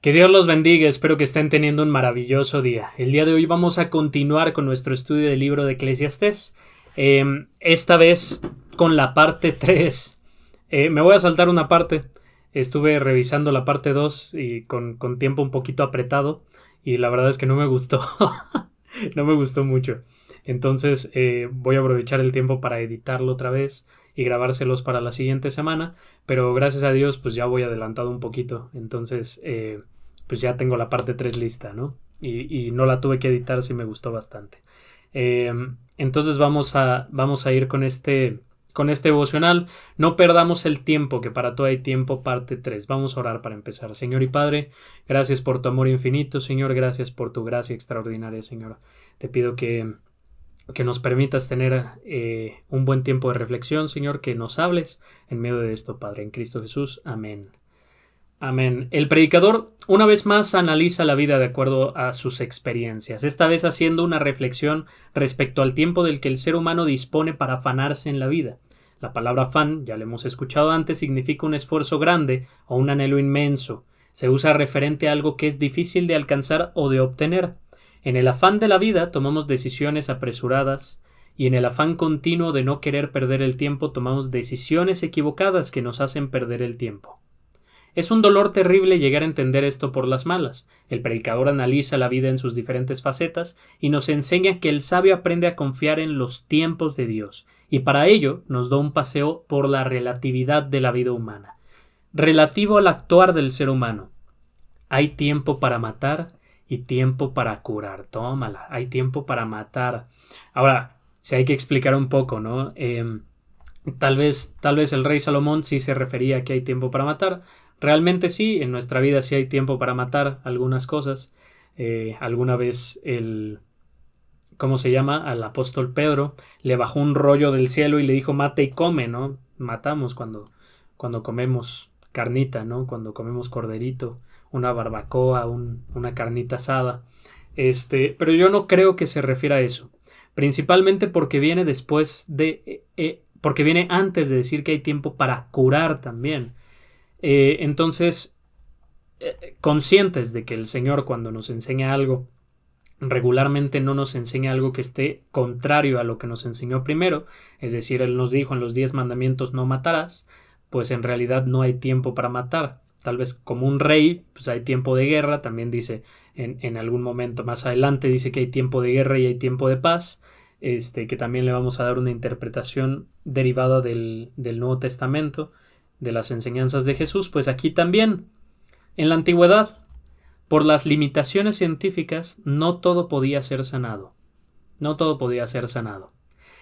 Que Dios los bendiga, espero que estén teniendo un maravilloso día. El día de hoy vamos a continuar con nuestro estudio del libro de Eclesiastés. Esta vez con la parte 3. Me voy a saltar una parte. Estuve revisando la parte 2 y con tiempo un poquito apretado y la verdad es que no me gustó. No me gustó mucho. Entonces voy a aprovechar el tiempo para editarlo otra vez y grabárselos para la siguiente semana, pero gracias a Dios pues ya voy adelantado un poquito, entonces pues ya tengo la parte 3 lista, ¿no? Y no la tuve que editar, sí me gustó bastante. Eh, entonces vamos a ir con este devocional. No perdamos el tiempo, que para todo hay tiempo, parte 3. Vamos a orar para empezar. Señor y Padre, gracias por tu amor infinito, Señor, gracias por tu gracia extraordinaria, Señor. Te pido que nos permitas tener un buen tiempo de reflexión, Señor, que nos hables en medio de esto, Padre, en Cristo Jesús. Amén. Amén. El predicador una vez más analiza la vida de acuerdo a sus experiencias, esta vez haciendo una reflexión respecto al tiempo del que el ser humano dispone para afanarse en la vida. La palabra afán, ya lo hemos escuchado antes, significa un esfuerzo grande o un anhelo inmenso. Se usa referente a algo que es difícil de alcanzar o de obtener. En el afán de la vida tomamos decisiones apresuradas y en el afán continuo de no querer perder el tiempo tomamos decisiones equivocadas que nos hacen perder el tiempo. Es un dolor terrible llegar a entender esto por las malas. El predicador analiza la vida en sus diferentes facetas y nos enseña que el sabio aprende a confiar en los tiempos de Dios, y para ello nos da un paseo por la relatividad de la vida humana. Relativo al actuar del ser humano. Hay tiempo para matar y tiempo para curar. Tómala, hay tiempo para matar. Ahora, si hay que explicar un poco, ¿no? Tal vez el rey Salomón sí se refería a que hay tiempo para matar. Realmente sí, en nuestra vida sí hay tiempo para matar algunas cosas. Alguna vez ¿cómo se llama? Al apóstol Pedro le bajó un rollo del cielo y le dijo mata y come, ¿no? Matamos cuando comemos carnita, ¿no? Cuando comemos corderito, una barbacoa, una carnita asada. Pero yo no creo que se refiera a eso. Principalmente porque viene porque viene antes de decir que hay tiempo para curar también. Entonces, conscientes de que el Señor cuando nos enseña algo, regularmente no nos enseña algo que esté contrario a lo que nos enseñó primero, es decir, Él nos dijo en los 10 mandamientos no matarás, pues en realidad no hay tiempo para matar. Tal vez como un rey, pues hay tiempo de guerra, también dice en algún momento más adelante, dice que hay tiempo de guerra y hay tiempo de paz, que también le vamos a dar una interpretación derivada del Nuevo Testamento, de las enseñanzas de Jesús, pues aquí también, en la antigüedad, por las limitaciones científicas, no todo podía ser sanado. No todo podía ser sanado.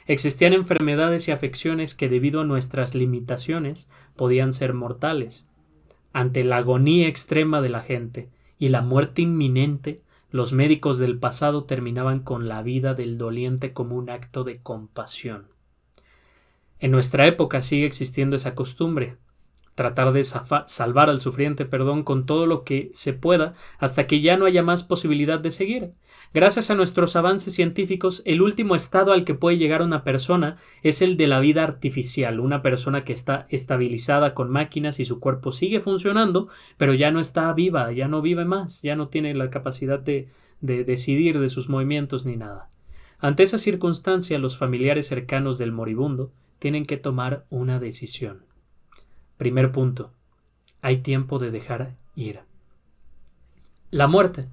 Existían enfermedades y afecciones que debido a nuestras limitaciones podían ser mortales. Ante la agonía extrema de la gente y la muerte inminente, los médicos del pasado terminaban con la vida del doliente como un acto de compasión. En nuestra época sigue existiendo esa costumbre, tratar de salvar al sufriente, con todo lo que se pueda hasta que ya no haya más posibilidad de seguir. Gracias a nuestros avances científicos, el último estado al que puede llegar una persona es el de la vida artificial, una persona que está estabilizada con máquinas y su cuerpo sigue funcionando, pero ya no está viva, ya no vive más, ya no tiene la capacidad de decidir de sus movimientos ni nada. Ante esa circunstancia, los familiares cercanos del moribundo tienen que tomar una decisión. Primer punto. Hay tiempo de dejar ir. La muerte.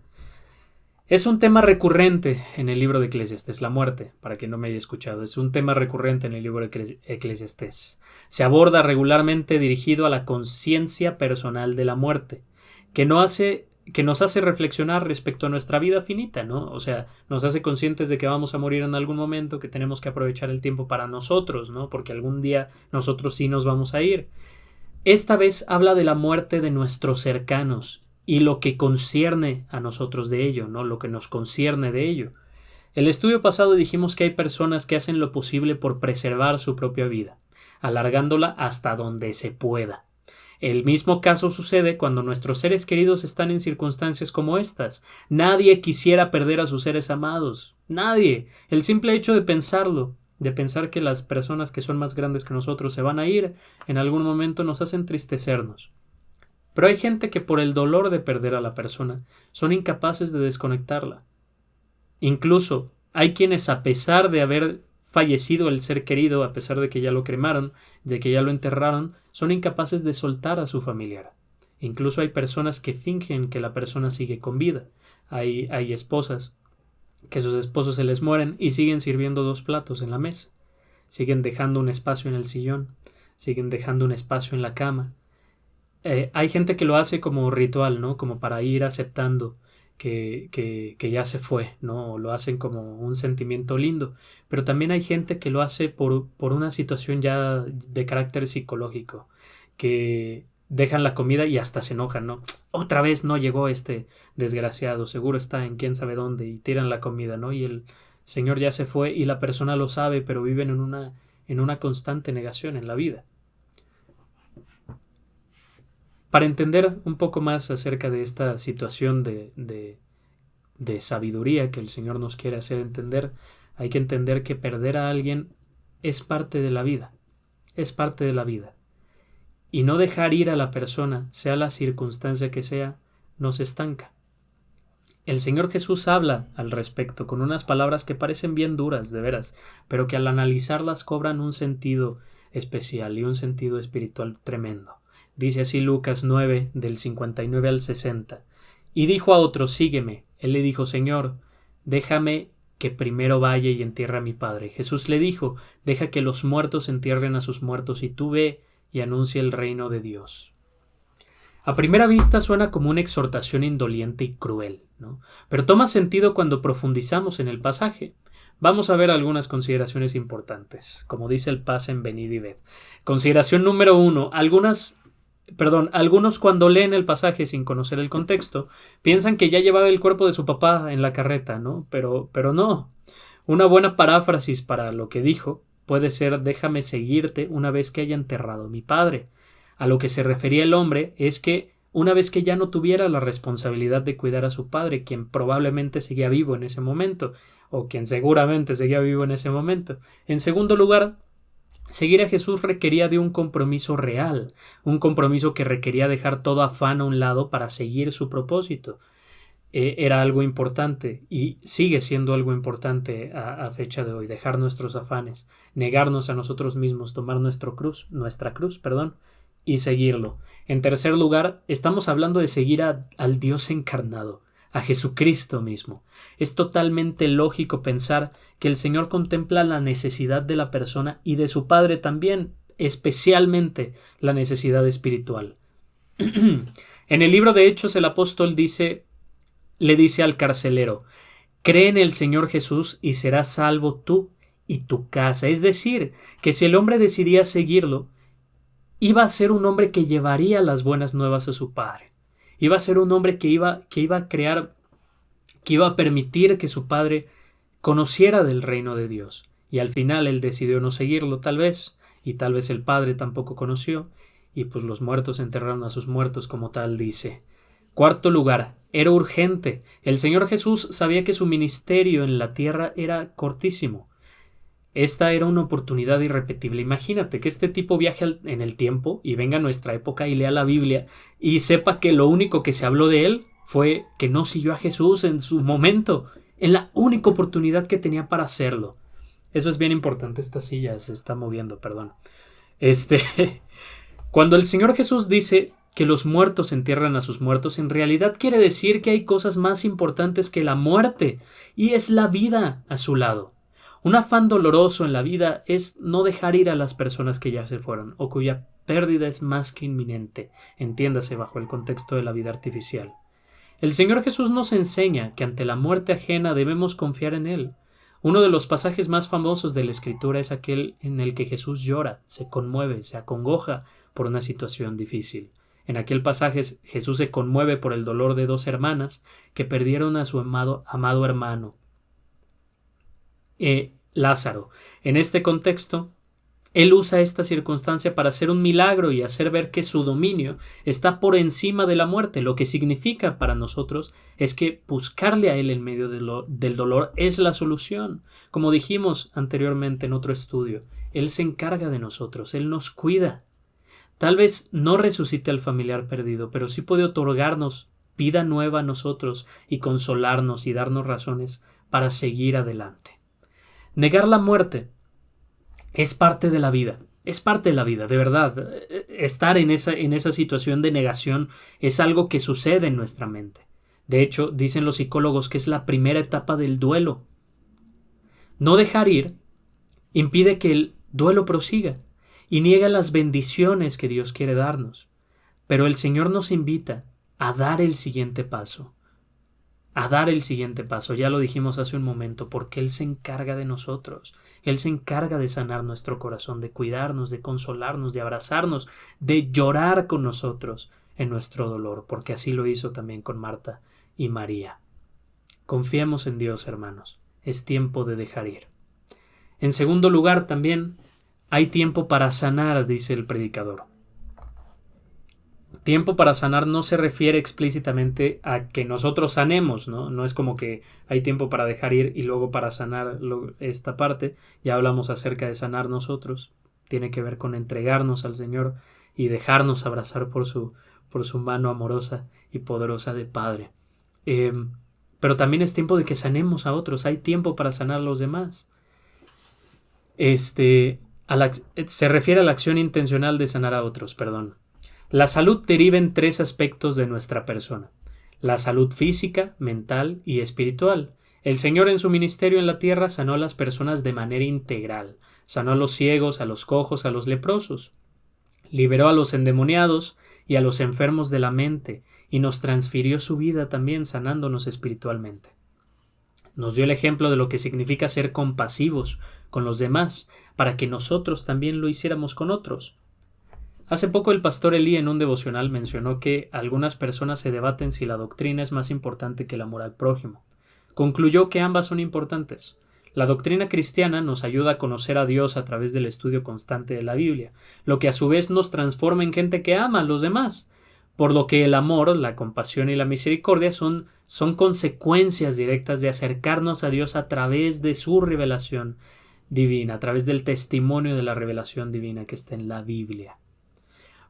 Es un tema recurrente en el libro de Eclesiastés. La muerte, para quien no me haya escuchado, es un tema recurrente en el libro de Eclesiastés. Se aborda regularmente dirigido a la conciencia personal de la muerte, que nos hace reflexionar respecto a nuestra vida finita, ¿no? O sea, nos hace conscientes de que vamos a morir en algún momento, que tenemos que aprovechar el tiempo para nosotros, ¿no? Porque algún día nosotros sí nos vamos a ir. Esta vez habla de la muerte de nuestros cercanos y lo que concierne a nosotros de ello, ¿no? Lo que nos concierne de ello. El estudio pasado dijimos que hay personas que hacen lo posible por preservar su propia vida, alargándola hasta donde se pueda. El mismo caso sucede cuando nuestros seres queridos están en circunstancias como estas. Nadie quisiera perder a sus seres amados. Nadie. El simple hecho de pensarlo, de pensar que las personas que son más grandes que nosotros se van a ir, en algún momento nos hace entristecernos. Pero hay gente que por el dolor de perder a la persona son incapaces de desconectarla. Incluso hay quienes, a pesar de haber fallecido el ser querido, a pesar de que ya lo cremaron, de que ya lo enterraron, son incapaces de soltar a su familiar. Incluso hay personas que fingen que la persona sigue con vida. Hay esposas que sus esposos se les mueren y siguen sirviendo 2 platos en la mesa. Siguen dejando un espacio en el sillón. Siguen dejando un espacio en la cama. Hay gente que lo hace como ritual, ¿no? Como para ir aceptando que ya se fue, ¿no? O lo hacen como un sentimiento lindo. Pero también hay gente que lo hace por una situación ya de carácter psicológico, que dejan la comida y hasta se enojan, ¿no? Otra vez no llegó este desgraciado, seguro está en quién sabe dónde, y tiran la comida, ¿no? Y el señor ya se fue y la persona lo sabe, pero viven en una constante negación en la vida. Para entender un poco más acerca de esta situación de sabiduría que el Señor nos quiere hacer entender, hay que entender que perder a alguien es parte de la vida, es parte de la vida. Y no dejar ir a la persona, sea la circunstancia que sea, nos estanca. El Señor Jesús habla al respecto con unas palabras que parecen bien duras, de veras, pero que al analizarlas cobran un sentido especial y un sentido espiritual tremendo. Dice así Lucas 9, del 59 al 60. Y dijo a otro, sígueme. Él le dijo, Señor, déjame que primero vaya y entierre a mi padre. Jesús le dijo, deja que los muertos entierren a sus muertos y tú ve y anuncia el reino de Dios. A primera vista suena como una exhortación indolente y cruel, ¿no? Pero toma sentido cuando profundizamos en el pasaje. Vamos a ver algunas consideraciones importantes, como dice el pase en Venid y Ved. Consideración número 1. Algunos cuando leen el pasaje sin conocer el contexto, piensan que ya llevaba el cuerpo de su papá en la carreta, ¿no? Pero no. Una buena paráfrasis para lo que dijo puede ser déjame seguirte una vez que haya enterrado a mi padre. A lo que se refería el hombre es que una vez que ya no tuviera la responsabilidad de cuidar a su padre, quien probablemente seguía vivo en ese momento, o quien seguramente seguía vivo en ese momento. En segundo lugar, seguir a Jesús requería de un compromiso real, un compromiso que requería dejar todo afán a un lado para seguir su propósito. Era algo importante y sigue siendo algo importante a fecha de hoy, dejar nuestros afanes, negarnos a nosotros mismos, tomar nuestra cruz, y seguirlo. En tercer lugar, estamos hablando de seguir al Dios encarnado, a Jesucristo mismo. Es totalmente lógico pensar que el Señor contempla la necesidad de la persona y de su Padre también, especialmente la necesidad espiritual. En el libro de Hechos el apóstol le dice al carcelero, cree en el Señor Jesús y serás salvo tú y tu casa. Es decir, que si el hombre decidía seguirlo, iba a ser un hombre que llevaría las buenas nuevas a su padre. Iba a ser un hombre que iba a crear, que iba a permitir que su padre conociera del reino de Dios. Y al final él decidió no seguirlo, tal vez, y tal vez el padre tampoco conoció, y pues los muertos enterraron a sus muertos, como tal dice. Cuarto lugar, era urgente. El Señor Jesús sabía que su ministerio en la tierra era cortísimo. Esta era una oportunidad irrepetible. Imagínate que este tipo viaje en el tiempo y venga a nuestra época y lea la Biblia y sepa que lo único que se habló de él fue que no siguió a Jesús en su momento, en la única oportunidad que tenía para hacerlo. Eso es bien importante. Esta silla se está moviendo, perdón. Cuando el Señor Jesús dice que los muertos entierran a sus muertos, en realidad quiere decir que hay cosas más importantes que la muerte, y es la vida a su lado. Un afán doloroso en la vida es no dejar ir a las personas que ya se fueron o cuya pérdida es más que inminente, entiéndase bajo el contexto de la vida artificial. El Señor Jesús nos enseña que ante la muerte ajena debemos confiar en Él. Uno de los pasajes más famosos de la Escritura es aquel en el que Jesús llora, se conmueve, se acongoja por una situación difícil. En aquel pasaje Jesús se conmueve por el dolor de 2 hermanas que perdieron a su amado hermano. Lázaro. En este contexto, él usa esta circunstancia para hacer un milagro y hacer ver que su dominio está por encima de la muerte. Lo que significa para nosotros es que buscarle a él en medio del dolor es la solución. Como dijimos anteriormente en otro estudio, él se encarga de nosotros, él nos cuida. Tal vez no resucite al familiar perdido, pero sí puede otorgarnos vida nueva a nosotros y consolarnos y darnos razones para seguir adelante. Negar la muerte es parte de la vida. Es parte de la vida, de verdad. Estar en esa situación de negación es algo que sucede en nuestra mente. De hecho, dicen los psicólogos que es la primera etapa del duelo. No dejar ir impide que el duelo prosiga y niega las bendiciones que Dios quiere darnos. Pero el Señor nos invita a dar el siguiente paso. A dar el siguiente paso, ya lo dijimos hace un momento, porque Él se encarga de nosotros. Él se encarga de sanar nuestro corazón, de cuidarnos, de consolarnos, de abrazarnos, de llorar con nosotros en nuestro dolor, porque así lo hizo también con Marta y María. Confiemos en Dios, hermanos. Es tiempo de dejar ir. En segundo lugar, también hay tiempo para sanar, dice el predicador. Tiempo para sanar no se refiere explícitamente a que nosotros sanemos, ¿no? No es como que hay tiempo para dejar ir y luego para sanar esta parte. Ya hablamos acerca de sanar nosotros. Tiene que ver con entregarnos al Señor y dejarnos abrazar por su mano amorosa y poderosa de Padre. Pero también es tiempo de que sanemos a otros. Hay tiempo para sanar a los demás. Se refiere a la acción intencional de sanar a otros, perdón. La salud deriva en tres aspectos de nuestra persona: la salud física, mental y espiritual. El Señor en su ministerio en la tierra sanó a las personas de manera integral. Sanó a los ciegos, a los cojos, a los leprosos. Liberó a los endemoniados y a los enfermos de la mente y nos transfirió su vida también sanándonos espiritualmente. Nos dio el ejemplo de lo que significa ser compasivos con los demás para que nosotros también lo hiciéramos con otros. Hace poco el pastor Elí en un devocional mencionó que algunas personas se debaten si la doctrina es más importante que el amor al prójimo. Concluyó que ambas son importantes. La doctrina cristiana nos ayuda a conocer a Dios a través del estudio constante de la Biblia, lo que a su vez nos transforma en gente que ama a los demás, por lo que el amor, la compasión y la misericordia son consecuencias directas de acercarnos a Dios a través de su revelación divina, a través del testimonio de la revelación divina que está en la Biblia.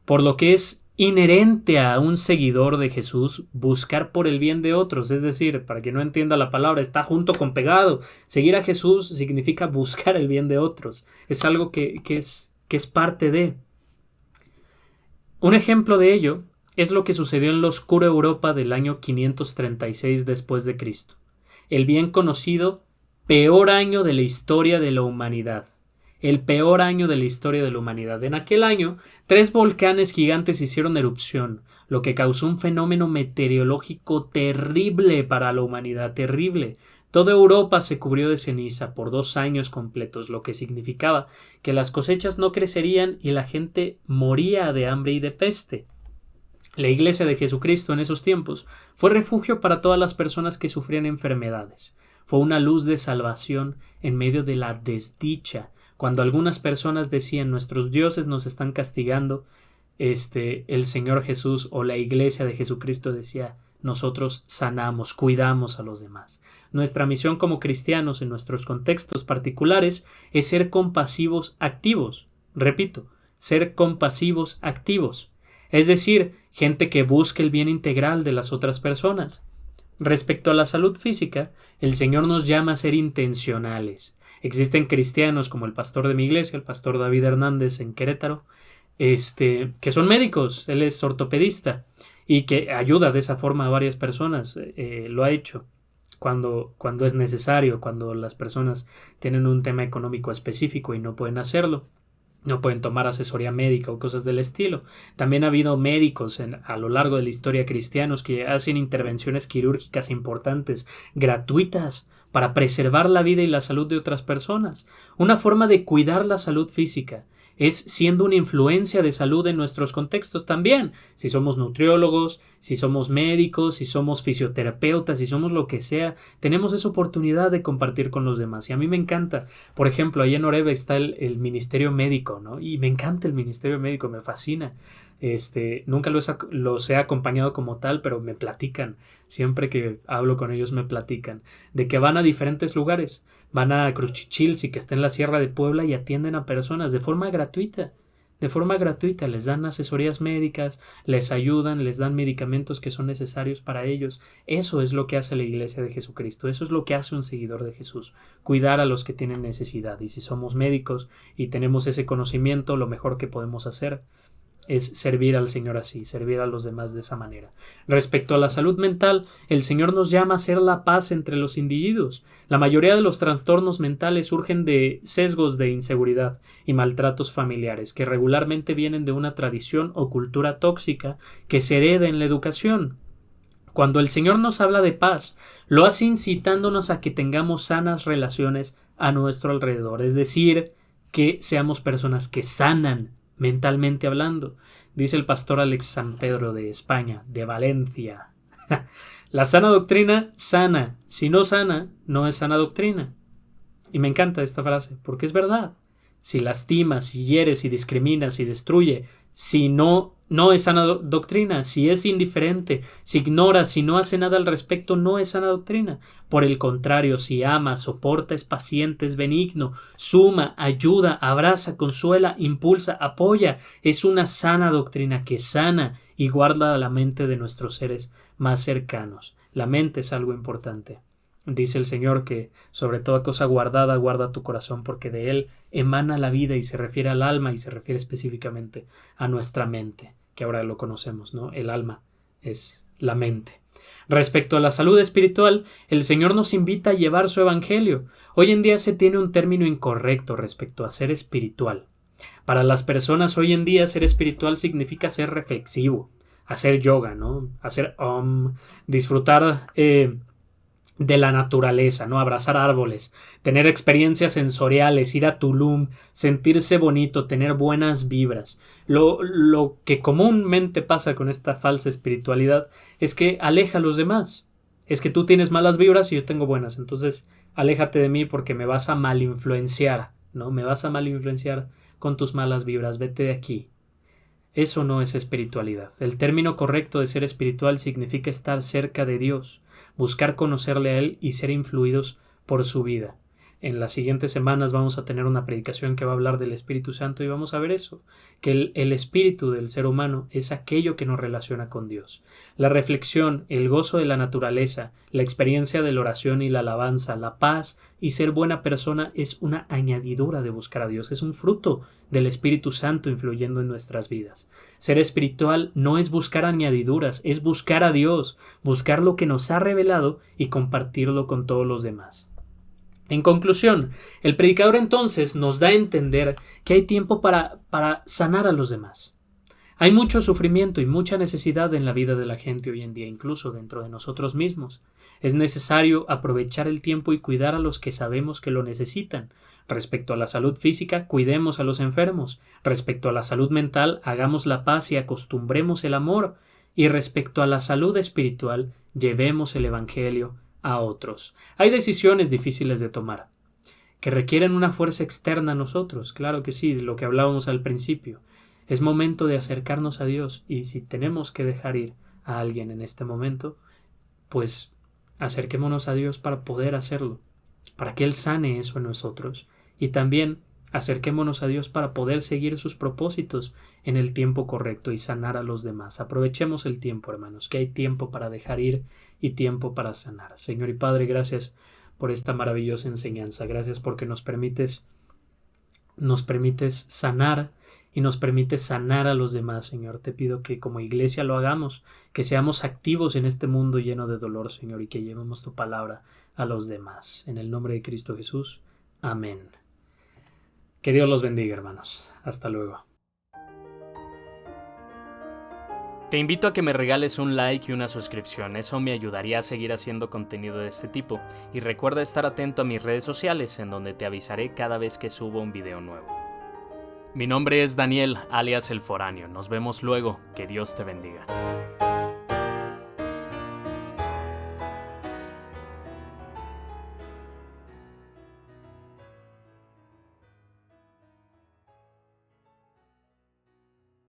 Por lo que es inherente a un seguidor de Jesús buscar por el bien de otros, es decir, para quien no entienda la palabra, está junto con pegado. Seguir a Jesús significa buscar el bien de otros. Es algo que es parte de. Un ejemplo de ello es lo que sucedió en la oscura Europa del año 536 después de Cristo, el bien conocido peor año de la historia de la humanidad. El peor año de la historia de la humanidad. En aquel año, 3 volcanes gigantes hicieron erupción, lo que causó un fenómeno meteorológico terrible para la humanidad, terrible. Toda Europa se cubrió de ceniza por 2 años completos, lo que significaba que las cosechas no crecerían y la gente moría de hambre y de peste. La Iglesia de Jesucristo en esos tiempos fue refugio para todas las personas que sufrían enfermedades. Fue una luz de salvación en medio de la desdicha. Cuando algunas personas decían nuestros dioses nos están castigando, el Señor Jesús o la Iglesia de Jesucristo decía nosotros sanamos, cuidamos a los demás. Nuestra misión como cristianos en nuestros contextos particulares es ser compasivos activos. Repito, ser compasivos activos. Es decir, gente que busque el bien integral de las otras personas. Respecto a la salud física, el Señor nos llama a ser intencionales. Existen cristianos como el pastor de mi iglesia, el pastor David Hernández en Querétaro, que son médicos, él es ortopedista y que ayuda de esa forma a varias personas, lo ha hecho cuando es necesario, cuando las personas tienen un tema económico específico y no pueden hacerlo. No pueden tomar asesoría médica o cosas del estilo. También ha habido médicos a lo largo de la historia cristianos que hacen intervenciones quirúrgicas importantes, gratuitas, para preservar la vida y la salud de otras personas. Una forma de cuidar la salud física es siendo una influencia de salud en nuestros contextos también. Si somos nutriólogos, si somos médicos, si somos fisioterapeutas, si somos lo que sea, tenemos esa oportunidad de compartir con los demás. Y a mí me encanta. Por ejemplo, ahí en Oreva está el ministerio médico, ¿no? Y me encanta el ministerio médico, me fascina. Nunca los he acompañado como tal, pero me platican. Siempre que hablo con ellos me platican de que van a diferentes lugares. Van a Cruzchichilsi, que está en la Sierra de Puebla, y atienden a personas de forma gratuita. de forma gratuita, les dan asesorías médicas, les ayudan, les dan medicamentos que son necesarios para ellos. Eso es lo que hace la Iglesia de Jesucristo, eso es lo que hace un seguidor de Jesús, cuidar a los que tienen necesidad. Y si somos médicos y tenemos ese conocimiento, lo mejor que podemos hacer es servir al Señor así, servir a los demás de esa manera. Respecto a la salud mental, el Señor nos llama a hacer la paz entre los individuos. La mayoría de los trastornos mentales surgen de sesgos de inseguridad y maltratos familiares que regularmente vienen de una tradición o cultura tóxica que se hereda en la educación. Cuando el Señor nos habla de paz, lo hace incitándonos a que tengamos sanas relaciones a nuestro alrededor, es decir, que seamos personas que sanan mentalmente hablando. Dice el pastor Alex San Pedro de España, de Valencia. La sana doctrina sana. Si no sana, no es sana doctrina. Y me encanta esta frase, porque es verdad. Si lastima, si hiere, si discrimina, si destruye, si no es sana doctrina. Si es indiferente, si ignora, si no hace nada al respecto, no es sana doctrina. Por el contrario, si ama, soporta, es paciente, es benigno, suma, ayuda, abraza, consuela, impulsa, apoya, es una sana doctrina que sana y guarda la mente de nuestros seres más cercanos. La mente es algo importante. Dice el Señor que sobre toda cosa guardada guarda tu corazón, porque de él emana la vida, y se refiere al alma y se refiere específicamente a nuestra mente, que ahora lo conocemos, ¿no? El alma es la mente. Respecto a la salud espiritual, el Señor nos invita a llevar su evangelio. Hoy en día se tiene un término incorrecto respecto a ser espiritual. Para las personas hoy en día ser espiritual significa ser reflexivo, hacer yoga, ¿no? Hacer disfrutar de la naturaleza, ¿no? Abrazar árboles, tener experiencias sensoriales, ir a Tulum, sentirse bonito, tener buenas vibras. Lo que comúnmente pasa con esta falsa espiritualidad es que aleja a los demás. Es que tú tienes malas vibras y yo tengo buenas, entonces aléjate de mí porque me vas a mal influenciar, ¿no? Me vas a mal influenciar con tus malas vibras, vete de aquí. Eso no es espiritualidad. El término correcto de ser espiritual significa estar cerca de Dios, buscar conocerle a Él y ser influidos por su vida. En las siguientes semanas vamos a tener una predicación que va a hablar del Espíritu Santo y vamos a ver eso, que el espíritu del ser humano es aquello que nos relaciona con Dios. La reflexión, el gozo de la naturaleza, la experiencia de la oración y la alabanza, la paz y ser buena persona es una añadidura de buscar a Dios, es un fruto del Espíritu Santo influyendo en nuestras vidas. Ser espiritual no es buscar añadiduras, es buscar a Dios, buscar lo que nos ha revelado y compartirlo con todos los demás. En conclusión, el predicador entonces nos da a entender que hay tiempo para sanar a los demás. Hay mucho sufrimiento y mucha necesidad en la vida de la gente hoy en día, incluso dentro de nosotros mismos. Es necesario aprovechar el tiempo y cuidar a los que sabemos que lo necesitan. Respecto a la salud física, cuidemos a los enfermos. Respecto a la salud mental, hagamos la paz y acostumbremos el amor. Y respecto a la salud espiritual, llevemos el Evangelio a otros. Hay decisiones difíciles de tomar, que requieren una fuerza externa a nosotros, claro que sí, lo que hablábamos al principio. Es momento de acercarnos a Dios, y si tenemos que dejar ir a alguien en este momento, pues acerquémonos a Dios para poder hacerlo, para que Él sane eso en nosotros, y también acerquémonos a Dios para poder seguir sus propósitos en el tiempo correcto y sanar a los demás. Aprovechemos el tiempo, hermanos, que hay tiempo para dejar ir y tiempo para sanar. Señor y Padre, gracias por esta maravillosa enseñanza. Gracias porque nos permites sanar y nos permites sanar a los demás, Señor. Te pido que como iglesia lo hagamos, que seamos activos en este mundo lleno de dolor, Señor, y que llevemos tu palabra a los demás. En el nombre de Cristo Jesús. Amén. Que Dios los bendiga, hermanos. Hasta luego. Te invito a que me regales un like y una suscripción, eso me ayudaría a seguir haciendo contenido de este tipo. Y recuerda estar atento a mis redes sociales, en donde te avisaré cada vez que subo un video nuevo. Mi nombre es Daniel, alias El Foráneo. Nos vemos luego. Que Dios te bendiga.